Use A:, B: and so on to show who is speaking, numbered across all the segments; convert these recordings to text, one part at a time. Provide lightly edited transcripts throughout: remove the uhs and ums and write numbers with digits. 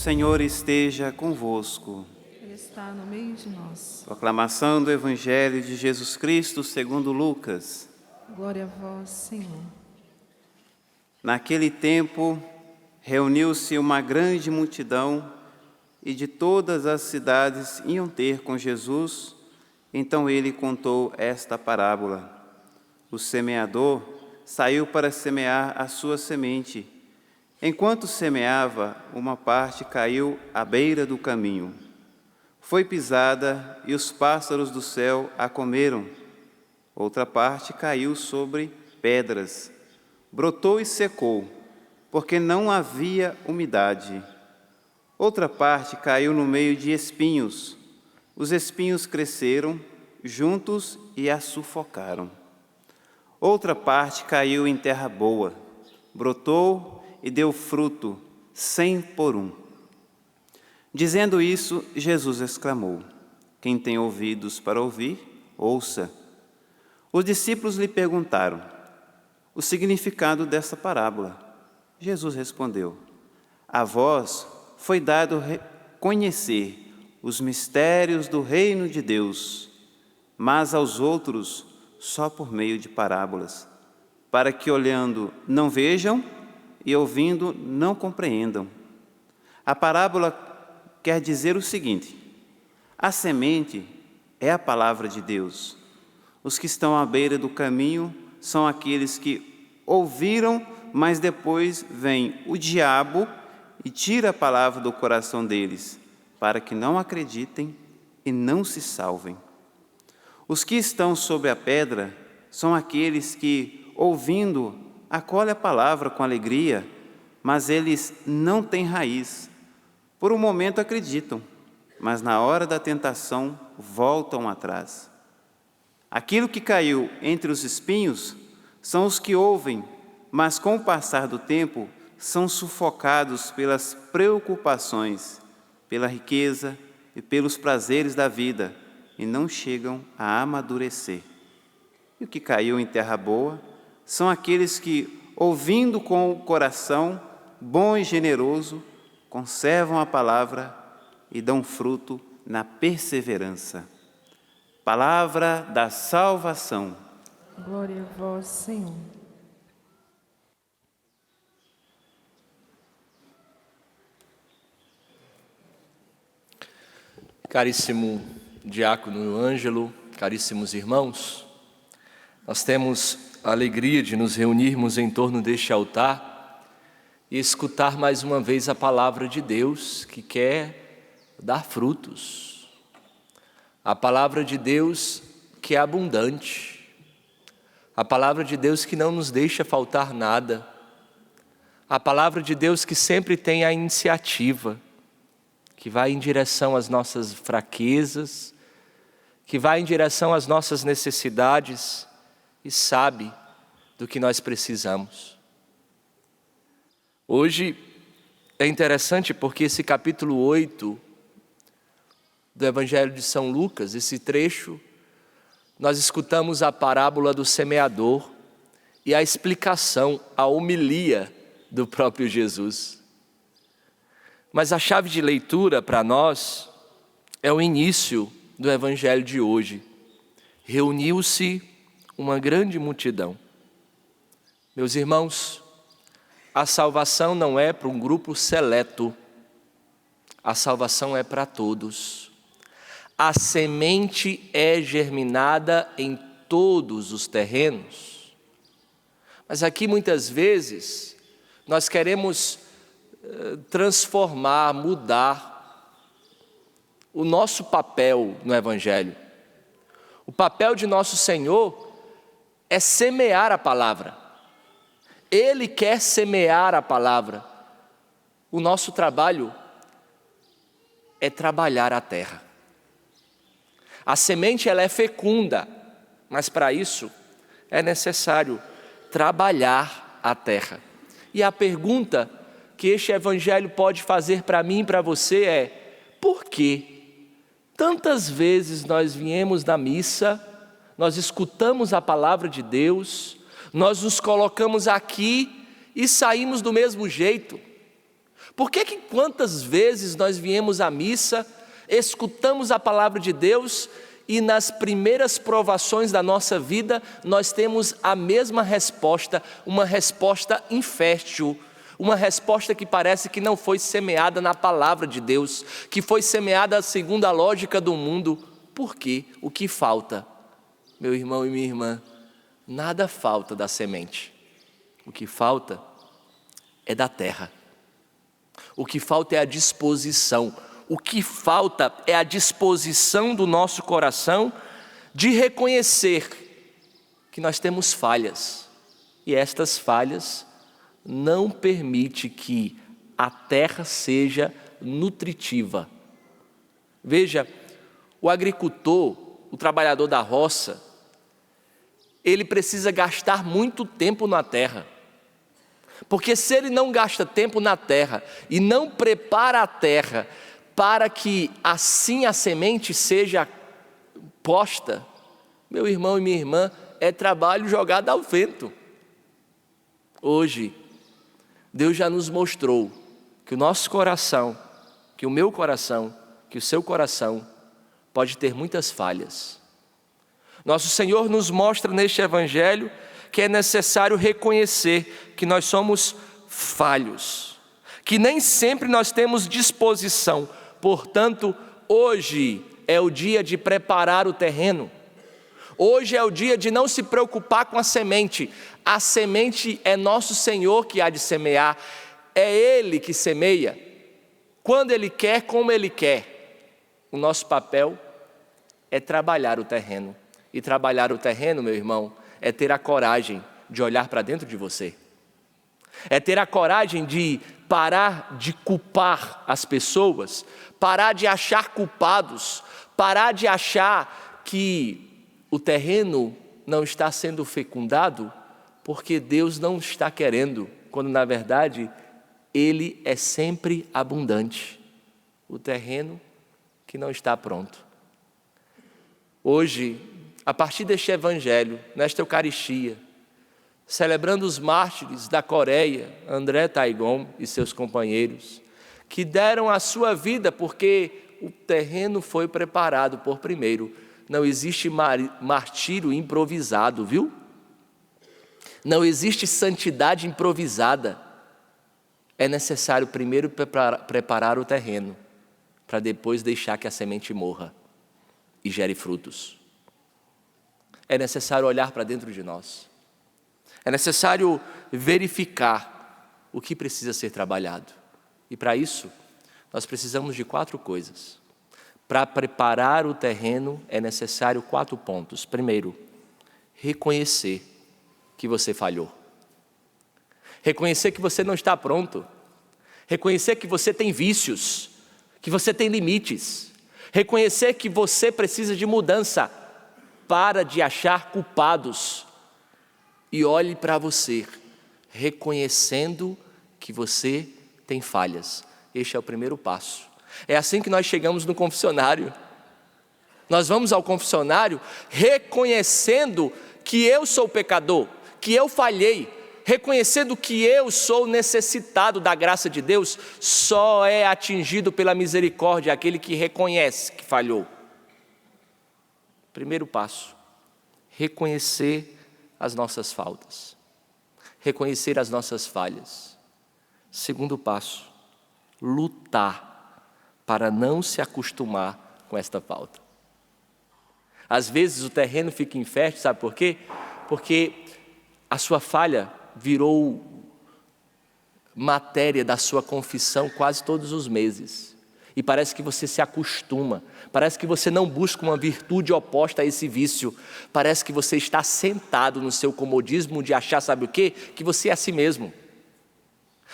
A: Senhor esteja convosco.
B: Ele está no meio de nós.
A: Proclamação do Evangelho de Jesus Cristo segundo Lucas.
B: Glória a vós, Senhor.
A: Naquele tempo, reuniu-se uma grande multidão e de todas as cidades iam ter com Jesus. Então ele contou esta parábola. O semeador saiu para semear a sua semente. Enquanto semeava, uma parte caiu à beira do caminho. Foi pisada e os pássaros do céu a comeram. Outra parte caiu sobre pedras. Brotou e secou, porque não havia umidade. Outra parte caiu no meio de espinhos. Os espinhos cresceram juntos e a sufocaram. Outra parte caiu em terra boa. Brotou e deu fruto, 100 por 1. Dizendo isso, Jesus exclamou: quem tem ouvidos para ouvir, ouça. Os discípulos lhe perguntaram o significado dessa parábola. Jesus respondeu: a vós foi dado conhecer os mistérios do reino de Deus, mas aos outros só por meio de parábolas, para que olhando não vejam e ouvindo não compreendam. A parábola quer dizer o seguinte: a semente é a palavra de Deus. Os que estão à beira do caminho são aqueles que ouviram, mas depois vem o diabo e tira a palavra do coração deles, para que não acreditem e não se salvem. Os que estão sobre a pedra são aqueles que, ouvindo, acolhem a palavra com alegria, mas eles não têm raiz. Por um momento acreditam, mas na hora da tentação voltam atrás. Aquilo que caiu entre os espinhos são os que ouvem, mas com o passar do tempo são sufocados pelas preocupações, pela riqueza e pelos prazeres da vida e não chegam a amadurecer. E o que caiu em terra boa são aqueles que, ouvindo com o coração bom e generoso, conservam a palavra e dão fruto na perseverança. Palavra da salvação.
B: Glória a vós, Senhor.
C: Caríssimo diácono Ângelo, caríssimos irmãos, nós temos a alegria de nos reunirmos em torno deste altar e escutar mais uma vez a palavra de Deus que quer dar frutos. A palavra de Deus que é abundante. A palavra de Deus que não nos deixa faltar nada. A palavra de Deus que sempre tem a iniciativa, que vai em direção às nossas fraquezas, que vai em direção às nossas necessidades e sabe do que nós precisamos. Hoje é interessante porque esse capítulo 8 do Evangelho de São Lucas, esse trecho, nós escutamos a parábola do semeador e a explicação, a homilia do próprio Jesus. Mas a chave de leitura para nós é o início do Evangelho de hoje. Reuniu-se uma grande multidão. Meus irmãos, a salvação não é para um grupo seleto, a salvação é para todos. A semente é germinada em todos os terrenos. Mas aqui muitas vezes nós queremos transformar, mudar o nosso papel no Evangelho. O papel de nosso Senhor é semear a palavra. Ele quer semear a palavra. O nosso trabalho é trabalhar a terra. A semente ela é fecunda, mas para isso é necessário trabalhar a terra. E a pergunta que este Evangelho pode fazer para mim e para você é: por que tantas vezes nós viemos na missa, nós escutamos a palavra de Deus, nós nos colocamos aqui e saímos do mesmo jeito? Por que quantas vezes nós viemos à missa, escutamos a palavra de Deus e nas primeiras provações da nossa vida nós temos a mesma resposta, uma resposta infértil, uma resposta que parece que não foi semeada na palavra de Deus, que foi semeada segundo a lógica do mundo. Por quê? O que falta? Meu irmão e minha irmã, nada falta da semente. O que falta é da terra. O que falta é a disposição. O que falta é a disposição do nosso coração de reconhecer que nós temos falhas. E estas falhas não permitem que a terra seja nutritiva. Veja, o agricultor, o trabalhador da roça, ele precisa gastar muito tempo na terra. Porque se ele não gasta tempo na terra e não prepara a terra para que assim a semente seja posta, meu irmão e minha irmã, é trabalho jogado ao vento. Hoje, Deus já nos mostrou que o nosso coração, que o meu coração, que o seu coração pode ter muitas falhas. Nosso Senhor nos mostra neste Evangelho que é necessário reconhecer que nós somos falhos, que nem sempre nós temos disposição. Portanto, hoje é o dia de preparar o terreno. Hoje é o dia de não se preocupar com a semente. A semente é nosso Senhor que há de semear. É Ele que semeia, quando Ele quer, como Ele quer. O nosso papel é trabalhar o terreno. E trabalhar o terreno, meu irmão, é ter a coragem de olhar para dentro de você. É ter a coragem de parar de culpar as pessoas, parar de achar culpados, parar de achar que o terreno não está sendo fecundado porque Deus não está querendo, quando na verdade Ele é sempre abundante. O terreno que não está pronto. Hoje, a partir deste Evangelho, nesta Eucaristia, celebrando os mártires da Coreia, André Taigon e seus companheiros, que deram a sua vida porque o terreno foi preparado por primeiro. Não existe martírio improvisado, viu? Não existe santidade improvisada. É necessário primeiro preparar o terreno, para depois deixar que a semente morra e gere frutos. É necessário olhar para dentro de nós. É necessário verificar o que precisa ser trabalhado. E para isso, nós precisamos de 4 coisas. Para preparar o terreno, é necessário 4 pontos. Primeiro, reconhecer que você falhou. Reconhecer que você não está pronto. Reconhecer que você tem vícios, que você tem limites. Reconhecer que você precisa de mudança. Para de achar culpados e olhe para você, reconhecendo que você tem falhas. Este é o primeiro passo. É assim que nós chegamos no confessionário. Nós vamos ao confessionário reconhecendo que eu sou pecador, que eu falhei, reconhecendo que eu sou necessitado da graça de Deus. Só é atingido pela misericórdia aquele que reconhece que falhou. Primeiro passo, reconhecer as nossas faltas, reconhecer as nossas falhas. Segundo passo, lutar para não se acostumar com esta falta. Às vezes o terreno fica infértil, sabe por quê? Porque a sua falha virou matéria da sua confissão quase todos os meses. E parece que você se acostuma, parece que você não busca uma virtude oposta a esse vício, parece que você está sentado no seu comodismo de achar, sabe o quê? Que você é assim mesmo.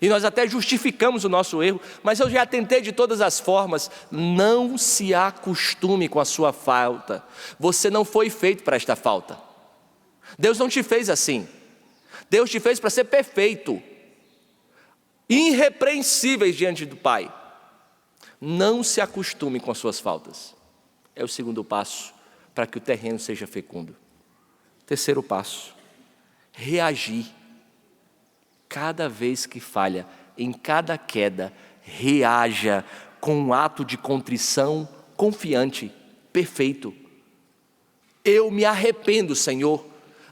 C: E nós até justificamos o nosso erro, mas eu já tentei de todas as formas. Não se acostume com a sua falta. Você não foi feito para esta falta. Deus não te fez assim. Deus te fez para ser perfeito, irrepreensíveis diante do Pai. Não se acostume com as suas faltas. É o segundo passo para que o terreno seja fecundo. Terceiro passo, reagir. Cada vez que falha, em cada queda, reaja com um ato de contrição confiante, perfeito. Eu me arrependo, Senhor,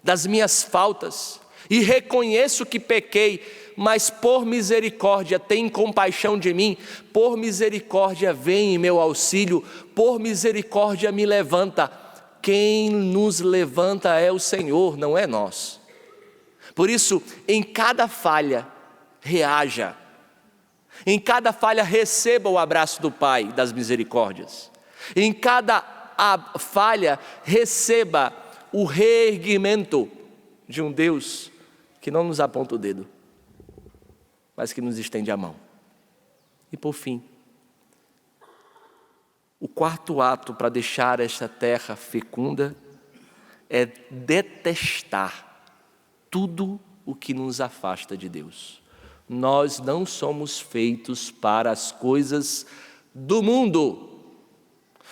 C: das minhas faltas e reconheço que pequei, mas por misericórdia tem compaixão de mim, por misericórdia vem em meu auxílio, por misericórdia me levanta. Quem nos levanta é o Senhor, não é nós. Por isso, em cada falha, reaja. Em cada falha, receba o abraço do Pai das misericórdias. Em cada falha, receba o reerguimento de um Deus que não nos aponta o dedo, mas que nos estende a mão. E por fim, o quarto ato para deixar esta terra fecunda é detestar tudo o que nos afasta de Deus. Nós não somos feitos para as coisas do mundo.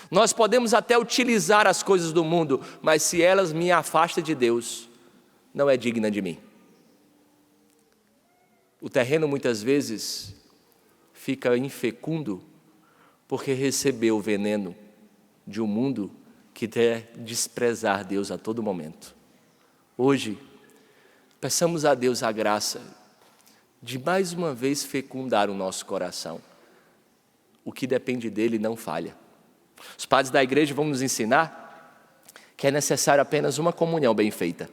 C: Nós podemos até utilizar as coisas do mundo, mas se elas me afastam de Deus, não é digna de mim. O terreno muitas vezes fica infecundo porque recebeu o veneno de um mundo que quer desprezar Deus a todo momento. Hoje, peçamos a Deus a graça de mais uma vez fecundar o nosso coração. O que depende dele não falha. Os padres da igreja vão nos ensinar que é necessário apenas uma comunhão bem feita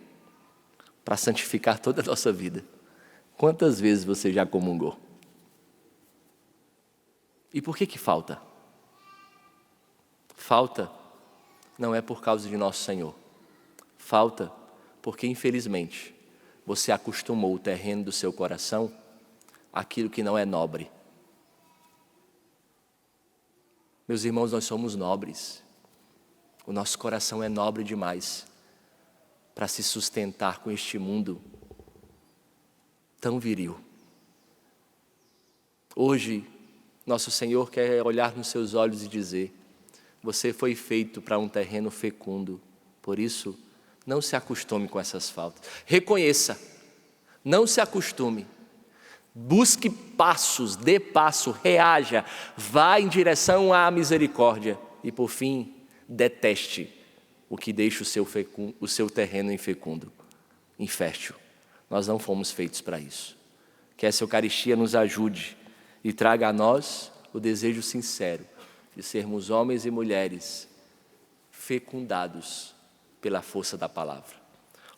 C: para santificar toda a nossa vida. Quantas vezes você já comungou? E por que falta? Falta não é por causa de nosso Senhor. Falta porque, infelizmente, você acostumou o terreno do seu coração àquilo que não é nobre. Meus irmãos, nós somos nobres. O nosso coração é nobre demais para se sustentar com este mundo tão viril. Hoje, nosso Senhor quer olhar nos seus olhos e dizer: você foi feito para um terreno fecundo, por isso, não se acostume com essas faltas. Reconheça, não se acostume. Busque passos, dê passo, reaja, vá em direção à misericórdia. E por fim, deteste o que deixa o seu terreno infecundo, infértil. Nós não fomos feitos para isso. Que essa Eucaristia nos ajude e traga a nós o desejo sincero de sermos homens e mulheres fecundados pela força da palavra.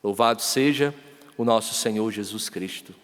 C: Louvado seja o nosso Senhor Jesus Cristo.